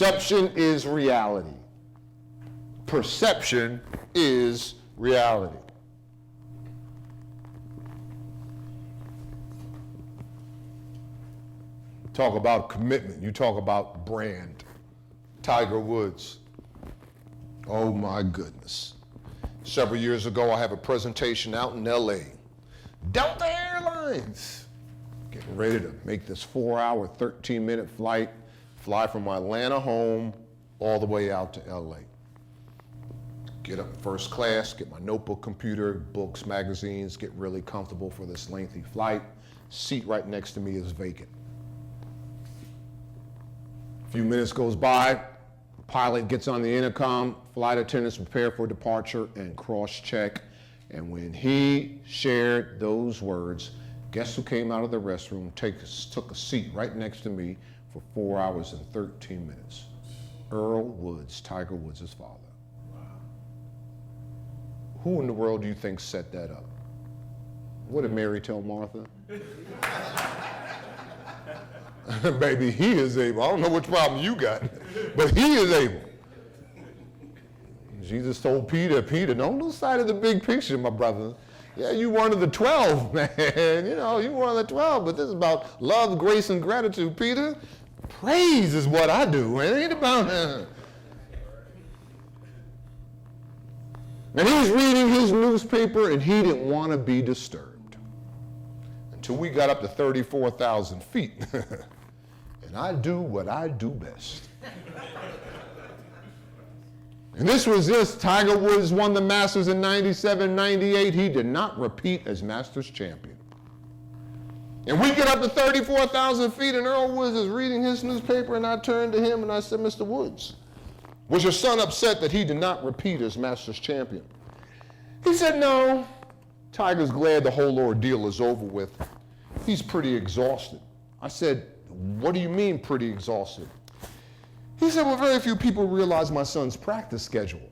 Perception is reality. Perception is reality. Talk about commitment. You talk about brand. Tiger Woods. Oh my goodness. Several years ago, I have a presentation out in LA. Delta Airlines. Getting ready to make this 4-hour, 13-minute flight, fly from my Atlanta home all the way out to LA. Get up first class, get my notebook, computer, books, magazines, get really comfortable for this lengthy flight. Seat right next to me is vacant. A few minutes goes by, pilot gets on the intercom, flight attendants prepare for departure and cross-check. And when he shared those words, guess who came out of the restroom, took a seat right next to me for 4 hours and 13 minutes? Earl Woods, Tiger Woods' father. Wow. Who in the world do you think set that up? What did Mary tell Martha? Baby, he is able. I don't know which problem you got, but he is able. Jesus told Peter, don't lose sight of the big picture, my brother. Yeah, you one of the 12, man. You one of the 12, but this is about love, grace, and gratitude, Peter. Praise is what I do. It ain't about And he's reading his newspaper, and he didn't want to be disturbed until we got up to 34,000 feet. And I do what I do best. And this was just, Tiger Woods won the Masters in 97, 98. He did not repeat as Masters champion. And we get up to 34,000 feet, and Earl Woods is reading his newspaper, and I turned to him and I said, Mr. Woods, was your son upset that he did not repeat as Masters champion? He said, no. Tiger's glad the whole ordeal is over with. He's pretty exhausted. I said, what do you mean pretty exhausted? He said, well, very few people realize my son's practice schedule.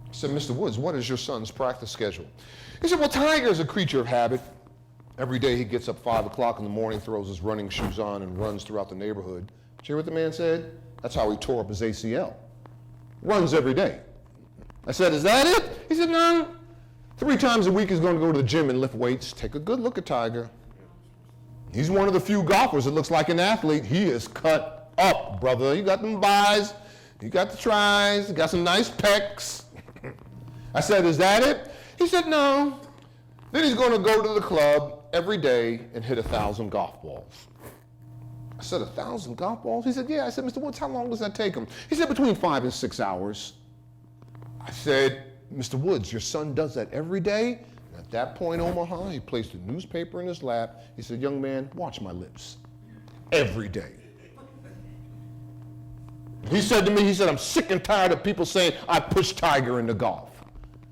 I said, Mr. Woods, what is your son's practice schedule? He said, well, Tiger's a creature of habit. Every day he gets up 5 o'clock in the morning, throws his running shoes on, and runs throughout the neighborhood. Did you hear what the man said? That's how he tore up his ACL. Runs every day. I said, is that it? He said, no. 3 times a week he's going to go to the gym and lift weights. Take a good look at Tiger. He's one of the few golfers that looks like an athlete. He is cut up, brother. You got them buys, you got the tries, you got some nice pecs. I said, is that it? He said, no. Then he's going to go to the club every day and hit 1,000 golf balls. I said, 1,000 golf balls? He said, yeah. I said, Mr. Woods, how long does that take him? He said, between 5 and 6 hours. I said, Mr. Woods, your son does that every day? And at that point, Omaha, he placed a newspaper in his lap. He said, young man, watch my lips. Every day. He said to me, he said, I'm sick and tired of people saying I pushed Tiger into golf.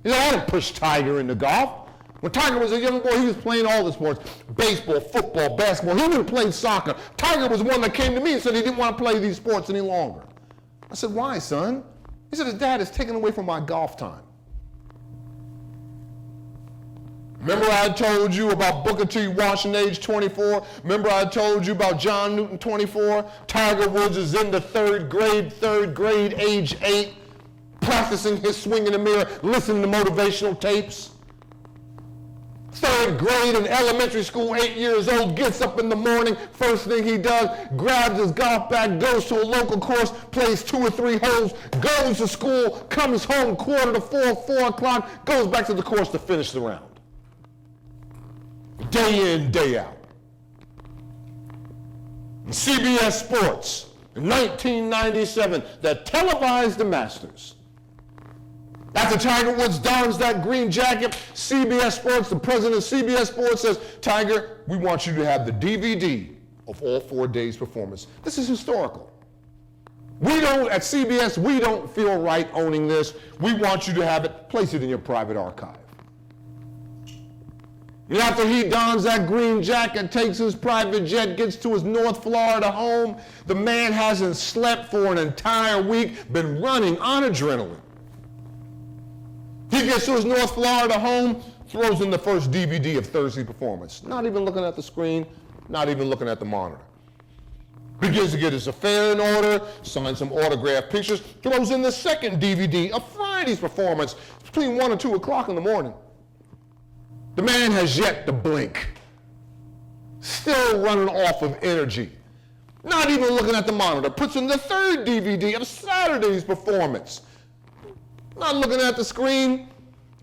He said, I didn't push Tiger into golf. When Tiger was a young boy, he was playing all the sports, baseball, football, basketball. He even played soccer. Tiger was one that came to me and said he didn't want to play these sports any longer. I said, why, son? He said, his dad is taking away from my golf time. Remember I told you about Booker T. Washington, age 24? Remember I told you about John Newton, 24? Tiger Woods is in the third grade, age 8, practicing his swing in the mirror, listening to motivational tapes. 3rd grade in elementary school, 8 years old, gets up in the morning, first thing he does, grabs his golf bag, goes to a local course, plays 2 or 3 holes, goes to school, comes home 3:45, 4 o'clock, goes back to the course to finish the round. Day in, day out. CBS Sports, in 1997, that televised the Masters. After Tiger Woods dons that green jacket, CBS Sports, the president of CBS Sports says, Tiger, we want you to have the DVD of all 4 days' performance. This is historical. At CBS, we don't feel right owning this. We want you to have it, place it in your private archive. And after he dons that green jacket, takes his private jet, gets to his North Florida home, the man hasn't slept for an entire week, been running on adrenaline. He gets to his North Florida home, throws in the first DVD of Thursday's performance. Not even looking at the screen, not even looking at the monitor. Begins to get his affair in order, signs some autographed pictures, throws in the second DVD of Friday's performance between 1 and 2 o'clock in the morning. The man has yet to blink. Still running off of energy. Not even looking at the monitor. Puts in the third DVD of Saturday's performance. Not looking at the screen.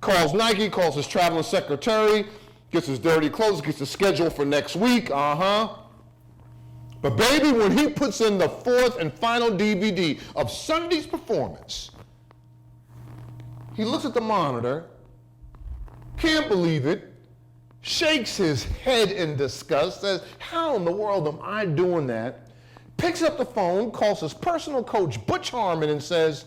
Calls Nike, calls his traveling secretary, gets his dirty clothes, gets the schedule for next week. But baby, when he puts in the fourth and final DVD of Sunday's performance, he looks at the monitor, can't believe it, shakes his head in disgust, says, how in the world am I doing that? Picks up the phone, calls his personal coach, Butch Harmon, and says,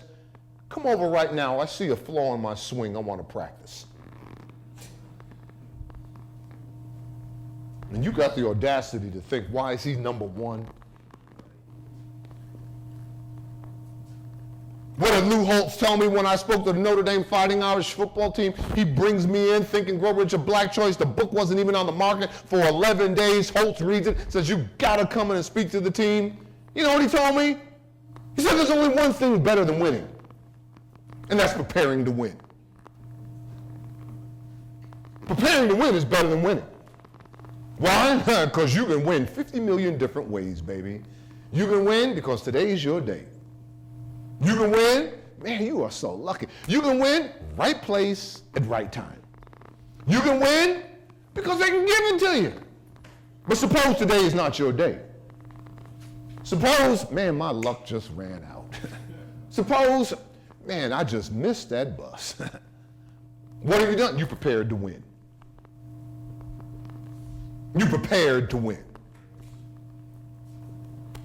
come over right now. I see a flaw in my swing. I want to practice. And you got the audacity to think, why is he number one? What did Lou Holtz tell me when I spoke to the Notre Dame Fighting Irish football team? He brings me in thinking Grow Rich a black choice. The book wasn't even on the market for 11 days. Holtz reads it, says, you got to come in and speak to the team. You know what he told me? He said, there's only one thing better than winning, and that's preparing to win. Preparing to win is better than winning. Why? Because you can win 50 million different ways, baby. You can win because today's your day. You can win, man, you are so lucky. You can win right place at right time. You can win because they can give it to you. But suppose today is not your day. Suppose, man, my luck just ran out. Suppose, man, I just missed that bus. What have you done? You prepared to win. You prepared to win.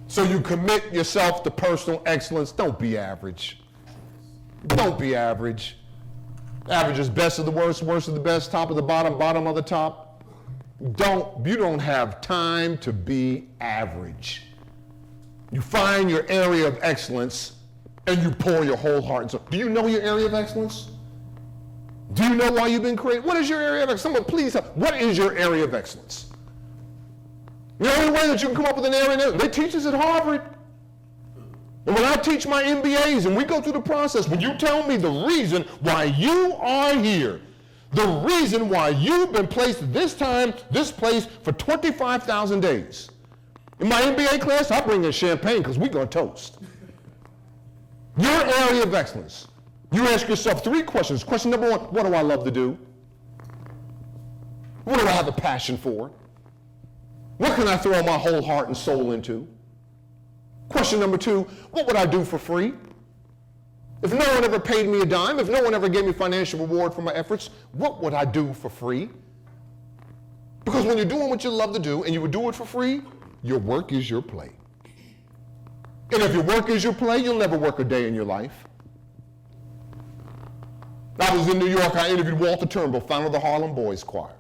So you commit yourself to personal excellence. Don't be average. Don't be average. Average is best of the worst, worst of the best, top of the bottom, bottom of the top. You don't have time to be average. You find your area of excellence and you pour your whole heart. So, do you know your area of excellence? Do you know why you've been created? What is your area of excellence? Someone please, what is your area of excellence? The only way that you can come up with an area, they teach us at Harvard. And when I teach my MBAs and we go through the process, when you tell me the reason why you are here, the reason why you've been placed at this time, this place for 25,000 days. In my MBA class, I bring in champagne because we're going to toast. Your area of excellence. You ask yourself 3 questions. Question number 1, what do I love to do? What do I have a passion for? What can I throw my whole heart and soul into? Question number 2, what would I do for free? If no one ever paid me a dime, if no one ever gave me financial reward for my efforts, what would I do for free? Because when you're doing what you love to do and you would do it for free, your work is your play. And if your work is your play, you'll never work a day in your life. I was in New York, I interviewed Walter Turnbull, founder of the Harlem Boys Choir.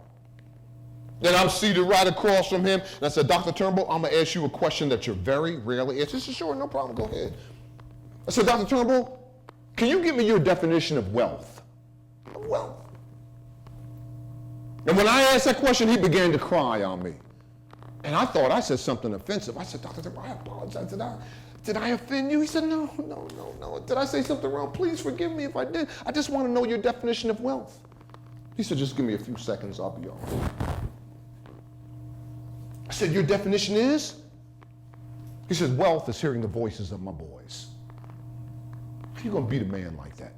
And I'm seated right across from him, and I said, Dr. Turnbull, I'm going to ask you a question that you're very rarely asked. He said, sure, no problem, go ahead. I said, Dr. Turnbull, can you give me your definition of wealth? Of wealth. And when I asked that question, he began to cry on me. And I thought I said something offensive. I said, Dr. Turnbull, I apologize. Did I offend you? He said, no. Did I say something wrong? Please forgive me if I did. I just want to know your definition of wealth. He said, just give me a few seconds, I'll be all right. I said, your definition is? He said, wealth is hearing the voices of my boys. How are you going to beat a man like that?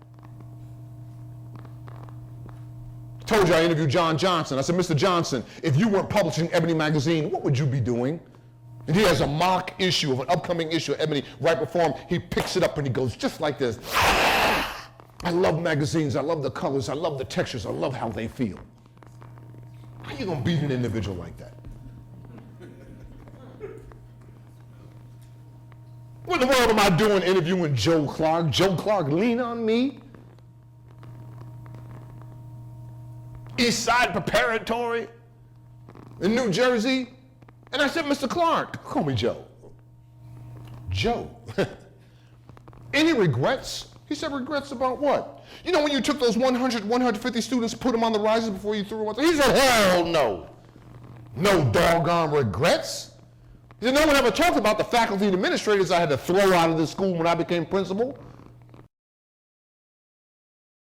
I told you I interviewed John Johnson. I said, Mr. Johnson, if you weren't publishing Ebony magazine, what would you be doing? And he has a mock issue of an upcoming issue of Ebony right before him. He picks it up and he goes just like this. I love magazines. I love the colors. I love the textures. I love how they feel. How are you going to beat an individual like that? What in the world am I doing interviewing Joe Clark? Joe Clark, lean on me. East Side Preparatory in New Jersey. And I said, Mr. Clark, call me Joe. Joe. Any regrets? He said, regrets about what? You know when you took those 150 students, put them on the risers before you threw them out? He said, hell no. No doggone regrets. No one ever talked about the faculty and administrators I had to throw out of the school when I became principal.